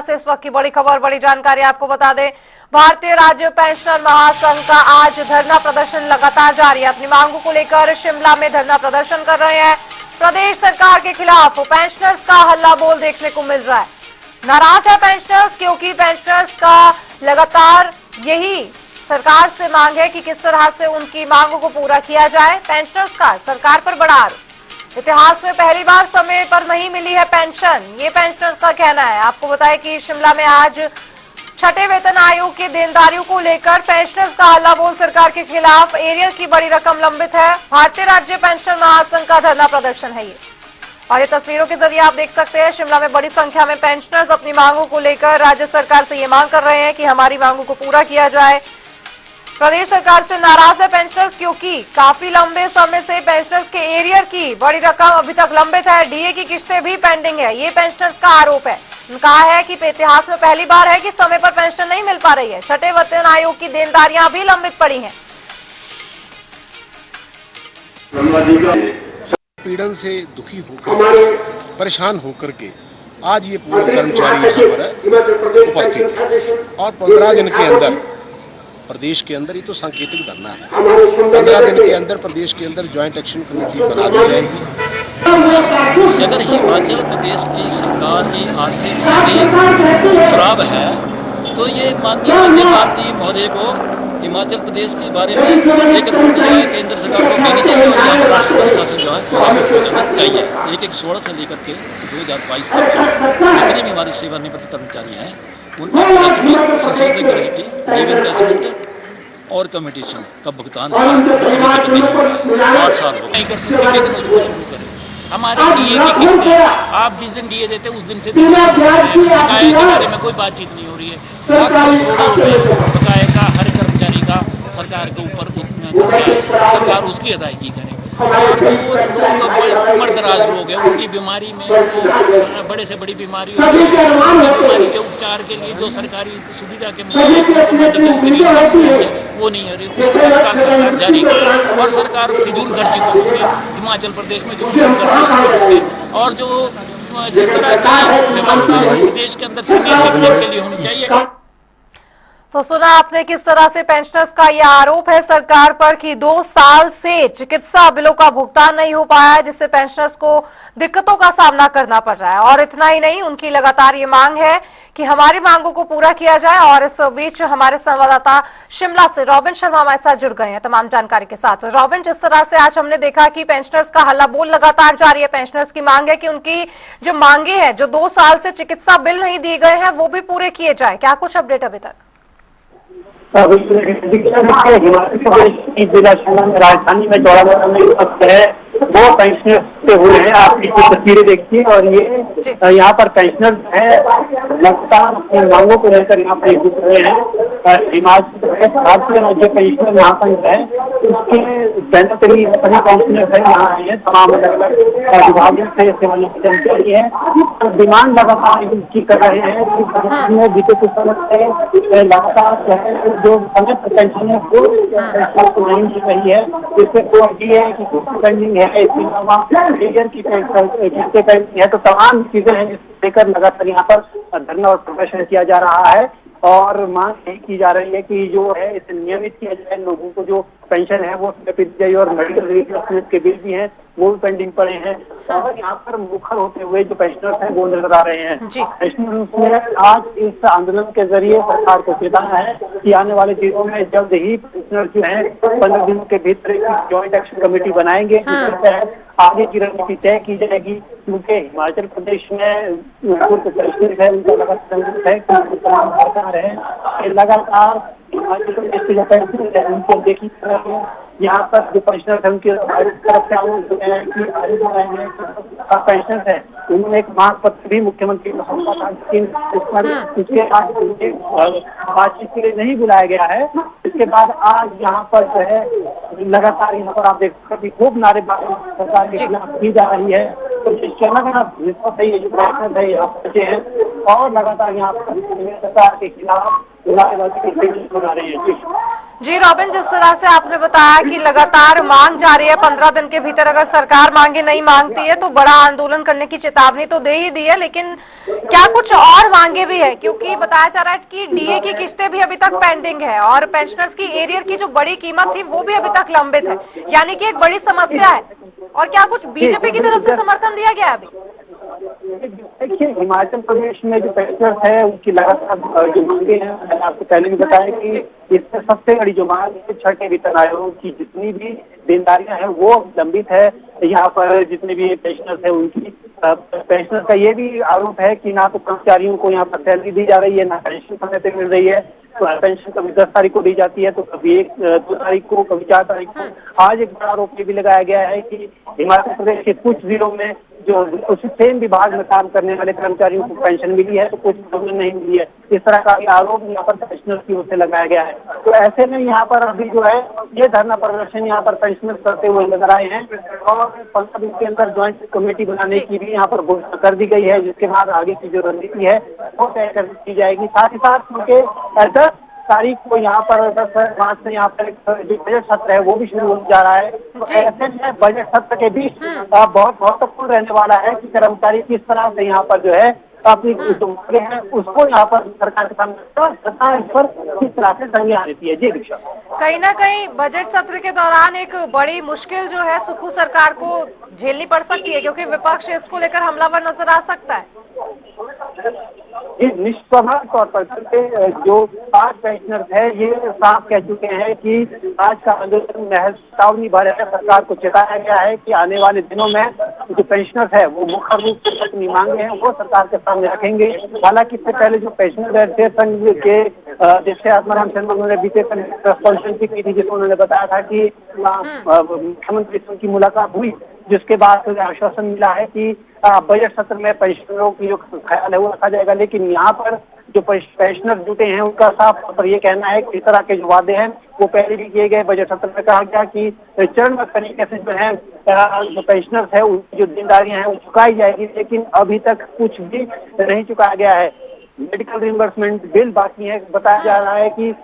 से इस वक्त की बड़ी खबर, बड़ी जानकारी आपको बता दें। भारतीय राज्य पेंशनर महासंघ का आज धरना प्रदर्शन लगातार जारी है। अपनी मांगों को लेकर शिमला में धरना प्रदर्शन कर रहे हैं। प्रदेश सरकार के खिलाफ पेंशनर्स का हल्ला बोल देखने को मिल रहा है। नाराज है पेंशनर्स, क्योंकि पेंशनर्स का लगातार यही सरकार से मांग है कि किस तरह से उनकी मांगों को पूरा किया जाए। पेंशनर्स का सरकार पर बड़ा आरोप। इतिहास में पहली बार समय पर नहीं मिली है पेंशन, ये पेंशनर्स का कहना है। आपको बताएं कि शिमला में आज छठे वेतन आयोग की देनदारियों को लेकर पेंशनर्स का हल्ला बोल सरकार के खिलाफ। एरियर की बड़ी रकम लंबित है। भारतीय राज्य पेंशन महासंघ का धरना प्रदर्शन है ये, और ये तस्वीरों के जरिए आप देख सकते हैं। शिमला में बड़ी संख्या में पेंशनर्स अपनी मांगों को लेकर राज्य सरकार से ये मांग कर रहे हैं कि हमारी मांगों को पूरा किया जाए। प्रदेश सरकार से नाराज है पेंशनर्स, क्योंकि काफी लंबे समय से पेंशनर्स के एरियर की बड़ी रकम अभी तक लंबित है। डीए की किस्तें भी पेंडिंग है, ये पेंशनर्स का आरोप है। कहा है कि इतिहास में पहली बार है कि समय पर पेंशन नहीं मिल पा रही है। छठे वेतन आयोग की देनदारियां भी लंबित पड़ी हैं। पीड़न से दुखी होकर, परेशान होकर के आज ये पूरे कर्मचारी यहाँ पर उपस्थित है और 15 दिन के अंदर प्रदेश के अंदर, ये तो सांकेतिक धरना है, 15 दिन के अंदर प्रदेश के अंदर ज्वाइंट एक्शन कमेटी बना दी जाएगी। अगर हिमाचल प्रदेश की सरकार की आर्थिक स्थिति खराब है तो ये माननीय राज्यपाल महोदय को हिमाचल प्रदेश के बारे में एक रिपोर्ट जो है केंद्र सरकार को देनी चाहिए और यहाँ राष्ट्रपति शासन जो है चाहिए। 1/16 से लेकर के 2022 तक जितने भी हमारी सेवानिवृत्त कर्मचारी हैं उनकी संशोधित ग्रेजुटी लीव इनवेस्टमेंट और कम्यूटेशन का भुगतान 8 साल हो नहीं कर सकते, लेकिन उसको शुरू करें। हमारे डीए की किस्तें आप जिस दिन डीए देते उस दिन से बकाये के बारे में कोई बातचीत नहीं हो रही है। करोड़ों रुपये बकाये का हर कर्मचारी का सरकार के ऊपर सरकार उसकी अदायगी करे। और जो लोग उम्र दराज लोग हैं उनकी बीमारी में जो बड़े से बड़ी बीमारी बीमारी के उपचार के लिए जो सरकारी सुविधा के मेडिकल फ्री वो नहीं हो रही, उसको तत्काल सरकार जारी करे और सरकार फिजूल खर्ची को रोके। हिमाचल प्रदेश में जो फिजूल खर्ची उसको रोके और जो जिस तरह की व्यवस्था इस प्रदेश के अंदर सीनियर सिटीजन के लिए होनी चाहिए। तो सुना आपने किस तरह से पेंशनर्स का यह आरोप है सरकार पर कि 2 साल से चिकित्सा बिलों का भुगतान नहीं हो पाया है, जिससे पेंशनर्स को दिक्कतों का सामना करना पड़ रहा है। और इतना ही नहीं, उनकी लगातार ये मांग है कि हमारी मांगों को पूरा किया जाए। और इस बीच हमारे संवाददाता शिमला से रॉबिन शर्मा हमारे साथ जुड़ गए हैं तमाम जानकारी के साथ। रॉबिन, जिस तरह से आज हमने देखा कि पेंशनर्स का हल्ला बोल लगातार जारी है। पेंशनर्स की मांग है कि उनकी जो मांगे हैं, जो 2 साल से चिकित्सा बिल नहीं दिए गए हैं, वो भी पूरे किए जाए। क्या कुछ अपडेट अभी तक? हिमाचल प्रदेश की जिला शिमला में राजधानी में चौड़ा में वक्त है वो पेंशनर से हुए हैं। आप इसकी तस्वीरें देखिए और ये यहाँ पर पेंशनर है लगातार अपनी मांगों को लेकर यहाँ पर जुट रहे हैं। हिमाचल प्रदेश भारतीय राज्य पेंशनर महासंघ है, उसके बैनर सभी पेंशनर है यहाँ आए हैं। तमाम अलग अलग विभागों से सेवानिवृत्त है। डिमांड लगातार इनकी कर रहे हैं। बीते कुछ समय से लगातार जो समय पर पेंशनर को नहीं मिल रही है, इससे कोई है कि पेंडिंग है, इसके अलावा की पेंडिंग है। तो तमाम चीजें हैं जिसको लेकर लगातार यहाँ पर धरना और प्रदर्शन किया जा रहा है। और मांग यही की जा रही है कि जो है इसे नियमित किया जाए, लोगों को जो पेंशन है वो दी जाए। और मेडिकल रिप्लेसमेंट के बिल भी हैं वो भी पेंडिंग पड़े हैं। और यहाँ पर मुखर होते हुए जो पेंशनर्स हैं वो नजर आ रहे हैं। पेंशनर्स ने आज इस आंदोलन के जरिए सरकार को चेताना है कि आने वाले दिनों में जल्द ही पेंशनर्स जो है 15 दिनों के भीतर ज्वाइंट एक्शन कमेटी बनाएंगे, जिसके तहत आगे की रणनीति तय की जाएगी। क्योंकि हिमाचल प्रदेश में पेंशनर्स है उनका लगातार है लगातार हिमाचल प्रदेश के जो पेंशनर्स है उनको देखी यहाँ पर जो पेंशनर्स है उनकी तरफ से पेंशनर्स है उन्होंने एक मांग पत्र भी मुख्यमंत्री को सौंपा था, लेकिन उसके बाद बातचीत के लिए नहीं बुलाया गया है। इसके बाद आज यहाँ पर जो है लगातार यहाँ पर आप देख सकते खूब नारेबाजी सरकार के खिलाफ की जा रही है। तो है और लगातार यहाँ पर सरकार के खिलाफ बना रही है। जी रॉबिन, जिस तरह से आपने बताया कि लगातार मांग जारी है, 15 दिन के भीतर अगर सरकार मांगे नहीं मांगती है तो बड़ा आंदोलन करने की चेतावनी तो दे ही दी है, लेकिन क्या कुछ और मांगे भी है, क्योंकि बताया जा रहा है कि डीए की किस्तें भी अभी तक पेंडिंग है और पेंशनर्स की एरियर की जो बड़ी कीमत थी वो भी अभी तक लंबित है, यानी कि एक बड़ी समस्या है। और क्या कुछ बीजेपी की तरफ से समर्थन दिया गया है अभी? देखिए, हिमाचल प्रदेश में जो पेंशनर्स है उनकी लगातार जो मांगे हैं, मैंने आपको पहले भी बताया कि इसमें सबसे बड़ी जो मांग है छठे वेतन आयोग की जितनी भी देनदारियां हैं वो लंबित है। यहाँ पर जितने भी पेंशनर्स है उनकी पेंशनर का ये भी आरोप है कि ना तो कर्मचारियों को यहाँ पर सैलरी दी जा रही है, ना पेंशन समय पे मिल रही है। तो पेंशन कभी 10 तारीख को दी जाती है, तो कभी 2 तारीख को, कभी 4 तारीख को। आज एक बड़ा आरोप ये भी लगाया गया है कि हिमाचल प्रदेश के कुछ जिलों में जो उसी सेम विभाग में काम करने वाले कर्मचारियों को पेंशन मिली है तो कुछ लोगों को नहीं मिली है। इस तरह का भी आरोप यहाँ पर पेंशनर्स की ओर से लगाया गया है। तो ऐसे में यहाँ पर अभी जो है ये धरना प्रदर्शन यहाँ पर पेंशनर्स करते हुए नजर आए हैं और 15 दिन के अंदर ज्वाइंट कमेटी बनाने की भी यहाँ पर घोषणा कर दी गई है, जिसके बाद आगे की जो रणनीति है वो तय कर दी जाएगी। साथ ही साथ उनके 10 तारीख को यहाँ पर 10 मार्च से यहाँ पर जो बजट सत्र है वो भी शुरू होने जा रहा है। तो ऐसे में बजट सत्र के बीच बहुत महत्वपूर्ण रहने वाला है कि कर्मचारी किस तरह से यहाँ पर जो है अपनी जो मांगे हैं उसको यहाँ पर सरकार के सामने सरकार इस पर किस तरह से संज्ञान लेती है। जी दीक्षा, कहीं ना कहीं बजट सत्र के दौरान एक बड़ी मुश्किल जो है सुक्खू सरकार को झेलनी पड़ सकती है, क्योंकि विपक्ष इसको लेकर हमलावर नजर आ सकता है। ये निष्प्रभाव तौर पर क्योंकि जो 5 पेंशनर्स है ये साफ कह चुके हैं कि आज का आंदोलन महज चेतावनी भर है। सरकार को चेताया गया है कि आने वाले दिनों में जो पेंशनर्स है वो मुख्य रूप से अपनी मांगे हैं वो सरकार के सामने रखेंगे। हालांकि इससे पहले जो पेंशनर वेलफेयर संघ के अध्यक्ष आत्माराम शर्मा उन्होंने बीते कॉन्फ्रेंस की थी, जिसमें उन्होंने बताया था कि मुख्यमंत्री से उनकी मुलाकात हुई, जिसके बाद आश्वासन मिला है कि बजट सत्र में पेंशनरों की जो ख्याल है वो रखा जाएगा। लेकिन यहाँ पर जो पेंशनर जुटे हैं उनका साफ तौर पर ये कहना है कि इस तरह के जो वादे हैं वो पहले भी किए गए। बजट सत्र में कहा गया कि चरणबद्ध तरीके से जो है जो पेंशनर्स है उनकी जो देनदारियां हैं वो चुकाई जाएगी, लेकिन अभी तक कुछ भी नहीं चुकाया गया है। मेडिकल रिइंबर्समेंट बिल बाकी है। बताया जा रहा है कि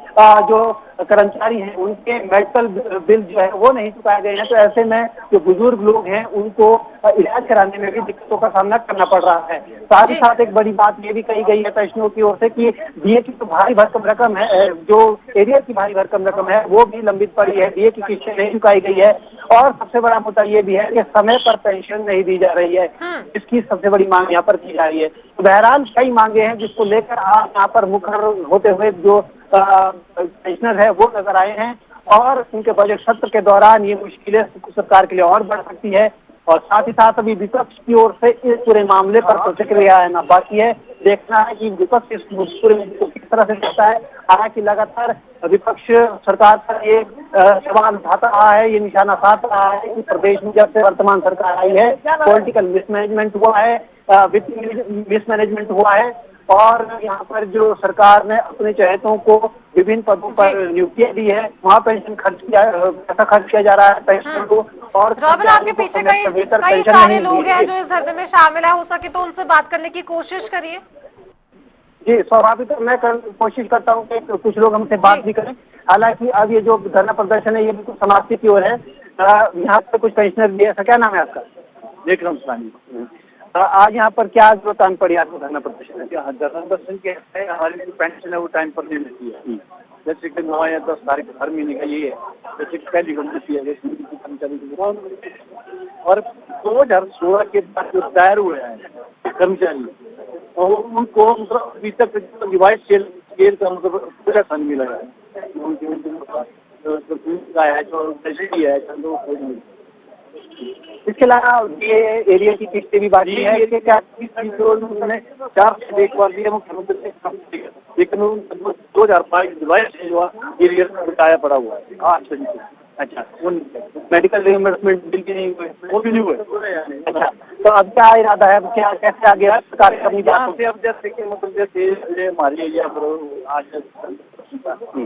जो कर्मचारी हैं उनके मेडिकल बिल जो है वो नहीं चुकाए गए हैं। तो ऐसे में जो बुजुर्ग लोग हैं उनको इलाज कराने में भी दिक्कतों का सामना करना पड़ रहा है। साथ ही साथ एक बड़ी बात ये भी कही गई है पेंशनरों की ओर से कि डीए की तो भारी भरकम रकम है, जो एरियर की भारी भरकम रकम है वो भी लंबित पड़ी है, डीए की किस्तें नहीं चुकाई गई है। और सबसे बड़ा मुद्दा ये भी है कि समय पर पेंशन नहीं दी जा रही है, इसकी सबसे बड़ी मांग यहाँ पर की जा रही है। तो बहरहाल कई मांगे हैं जिसको लेकर आप यहाँ पर मुखर होते हुए जो पेंशनर है वो नजर आए हैं और उनके बजट सत्र के दौरान ये मुश्किलें सरकार के लिए और बढ़ सकती है। और साथ ही साथ अभी विपक्ष की ओर से इस पूरे मामले पर प्रतिक्रिया आना बाकी है। देखना है कि विपक्ष इस पूरे मुद्दे को किस तरह से देखता है। हालांकि लगातार विपक्ष सरकार पर ये सवाल उठाता रहा है, ये निशाना साध रहा है कि प्रदेश में जब से वर्तमान सरकार आई है पॉलिटिकल मिसमैनेजमेंट हुआ है, वित्तीय मिसमैनेजमेंट हुआ है और यहाँ पर जो सरकार ने अपने चहेतों को विभिन्न पदों पर नियुक्तियां दी है, वहाँ पेंशन पैसा खर्च किया जा रहा है पेंशन को। और रॉबिन, आपके पीछे कई सारे लोग हैं जो इस धरने में शामिल है, हो सके तो उनसे बात करने की कोशिश करिए। जी स्वाभाविक, मैं कोशिश करता हूँ कि कुछ लोग हमसे बात भी करें। हालांकि अब ये जो धरना प्रदर्शन है ये बिल्कुल समाप्ति की ओर है। यहाँ पे कुछ पेंशनर भी है। क्या नाम है आपका? विक्रम सानी। आज यहाँ पर क्या जरूरत आन पड़ी आपको धरना प्रदर्शन? धरना प्रदर्शन क्या है, हमारी जो पेंशन है वो टाइम पर नहीं मिलती है। जैसे कि 9 या 10 तारीख हर महीने का ये है, जैसे पहली मिलती है और 2016 के बाद जो रिटायर हुए हैं कर्मचारी और उनको मतलब अभी तक रिवाइज स्केल का मतलब पूरा फंड मिला है। इसके अलावा ये एरिया की किस्तें भी बाकी है। क्या उन्होंने 4 से एक बार दिया मुख्यमंत्री ने, लेकिन 2022 जुलाई से जो एरिया का बकाया पड़ा हुआ है 8 से। अच्छा, मेडिकल रिइंबर्समेंट बिल के नहीं हुए, वो भी नहीं हुए। अच्छा, तो अब क्या इरादा है, क्या कैसे आगे सरकार अपनी बात से अब जैसे कि मतलब जैसे हमारी एरिया पर आज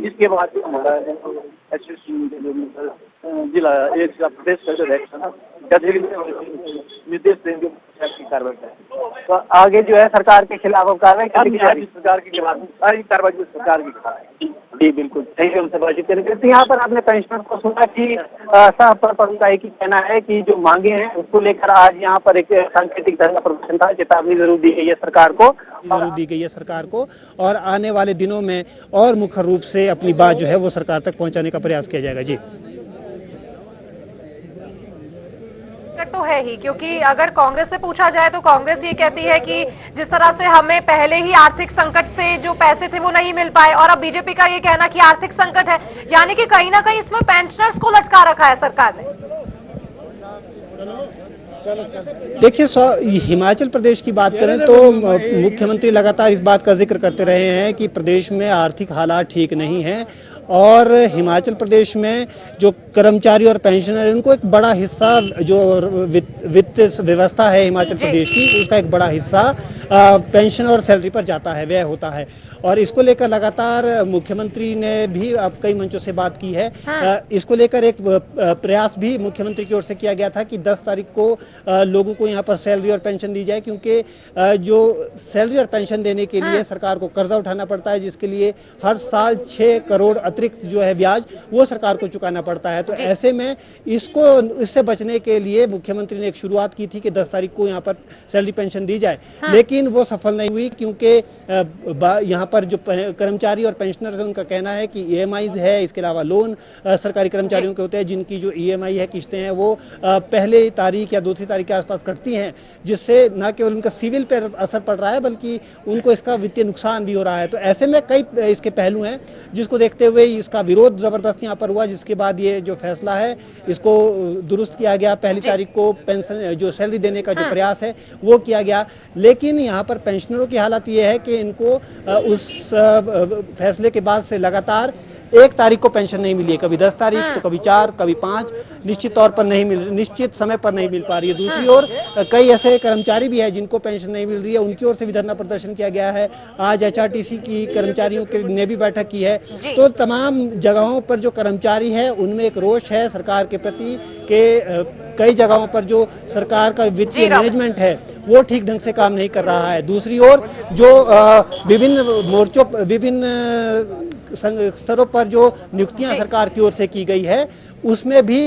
इसके बाद हमारा जिला एक प्रदेश का जो निर्देश देंगे की कार्रवाई करें। तो आगे जो है सरकार के खिलाफ कार्रवाई करेगी सरकार के खिलाफ, सारी कार्रवाई सरकार के खिलाफ। जी बिल्कुल सही है, उनसे बातचीत करेंगे। तो यहाँ पर आपने पेंशनर को सुना कि साफ तौर पर की कहना है कि जो मांगे हैं उसको लेकर आज यहाँ पर एक सांकेतिक धरना प्रदर्शन था। चेतावनी जरूर दी गई है सरकार को, और आने वाले दिनों में और मुख्य रूप से अपनी बात जो है वो सरकार तक पहुंचाने का प्रयास किया जाएगा। जी तो है ही, क्योंकि अगर कांग्रेस से पूछा जाए तो कांग्रेस ये कहती है कि जिस तरह से हमें पहले ही आर्थिक संकट से जो पैसे थे वो नहीं मिल पाए, और अब बीजेपी का ये कहना कि आर्थिक संकट है, यानी कि कहीं ना कहीं इसमें पेंशनर्स को लटका रखा है सरकार ने। देखिए, हिमाचल प्रदेश की बात करें तो मुख्यमंत्री लगातार इस बात का जिक्र करते रहे हैं कि प्रदेश में आर्थिक हालात ठीक नहीं हैं, और हिमाचल प्रदेश में जो कर्मचारी और पेंशनर उनको एक बड़ा हिस्सा जो वित्त व्यवस्था है हिमाचल प्रदेश की, उसका एक बड़ा हिस्सा पेंशन और सैलरी पर जाता है, व्यय होता है। और इसको लेकर लगातार मुख्यमंत्री ने भी अब कई मंचों से बात की है। इसको लेकर एक प्रयास भी मुख्यमंत्री की ओर से किया गया था कि 10 तारीख को लोगों को यहाँ पर सैलरी और पेंशन दी जाए, क्योंकि जो सैलरी और पेंशन देने के लिए सरकार को कर्जा उठाना पड़ता है, जिसके लिए हर साल 6 करोड़ अतिरिक्त जो है ब्याज वो सरकार को चुकाना पड़ता है। तो ऐसे में इससे बचने के लिए मुख्यमंत्री ने एक शुरुआत की थी कि 10 तारीख को यहाँ पर सैलरी पेंशन दी जाए, लेकिन वो सफल नहीं हुई, क्योंकि यहाँ पर जो कर्मचारी और पेंशनर है उनका कहना है कि ईएमआई है, इसके अलावा लोन सरकारी कर्मचारियों के होते हैं जिनकी जो ईएमआई है, किस्तें हैं, वो पहले तारीख या दूसरी तारीख के आसपास कटती हैं, जिससे न केवल उनका सिविल पर असर पड़ रहा है बल्कि उनको इसका वित्तीय नुकसान भी हो रहा है। तो ऐसे में कई इसके पहलू हैं, जिसको देखते हुए इसका विरोध जबरदस्त यहाँ पर हुआ, जिसके बाद ये जो फैसला है इसको दुरुस्त किया गया। पहली तारीख को पेंशन जो सैलरी देने का जो प्रयास है वो किया गया, लेकिन यहाँ पर पेंशनरों की हालत ये है कि इनको उस फैसले के बाद से लगातार 1 तारीख को पेंशन नहीं मिली है, कभी 10 तारीख तो कभी 4, कभी 5, निश्चित तौर पर नहीं निश्चित समय पर नहीं मिल पा रही है। दूसरी ओर कई ऐसे कर्मचारी भी हैं जिनको पेंशन नहीं मिल रही है, उनकी ओर से भी धरना प्रदर्शन किया गया है। आज एचआरटीसी की कर्मचारियों के ने भी बैठक की है। तो तमाम जगहों पर जो कर्मचारी है उनमें एक रोष है सरकार के प्रति कि कई जगहों पर जो सरकार का वित्तीय मैनेजमेंट है वो ठीक ढंग से काम नहीं कर रहा है। दूसरी ओर जो विभिन्न मोर्चों विभिन्न स्तरों पर जो नियुक्तियां सरकार की ओर से की गई है उसमें भी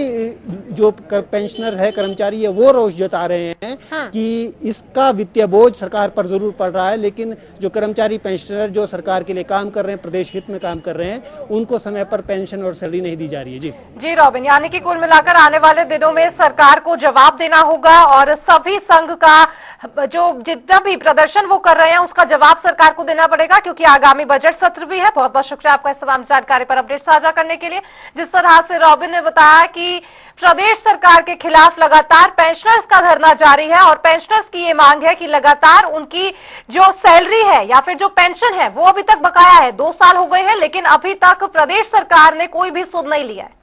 जो पेंशनर है, कर्मचारी है, वो रोष जता रहे हैं कि इसका वित्तीय बोझ सरकार पर जरूर पड़ रहा है, लेकिन जो कर्मचारी पेंशनर जो सरकार के लिए काम कर रहे हैं, प्रदेश हित में काम कर रहे हैं, उनको समय पर पेंशन और सैलरी नहीं दी जा रही है। जी रॉबिन, यानी कि कुल मिलाकर आने वाले दिनों में सरकार को जवाब देना होगा, और सभी संघ का जो जितना भी प्रदर्शन वो कर रहे हैं उसका जवाब सरकार को देना पड़ेगा, क्योंकि आगामी बजट सत्र भी है। बहुत बहुत शुक्रिया आपका इस तमाम जानकारी पर अपडेट साझा करने के लिए। जिस तरह से रॉबिन ने बताया कि प्रदेश सरकार के खिलाफ लगातार पेंशनर्स का धरना जारी है, और पेंशनर्स की ये मांग है कि लगातार उनकी जो सैलरी है या फिर जो पेंशन है वो अभी तक बकाया है। 2 साल हो गए हैं, लेकिन अभी तक प्रदेश सरकार ने कोई भी सुध नहीं लिया है।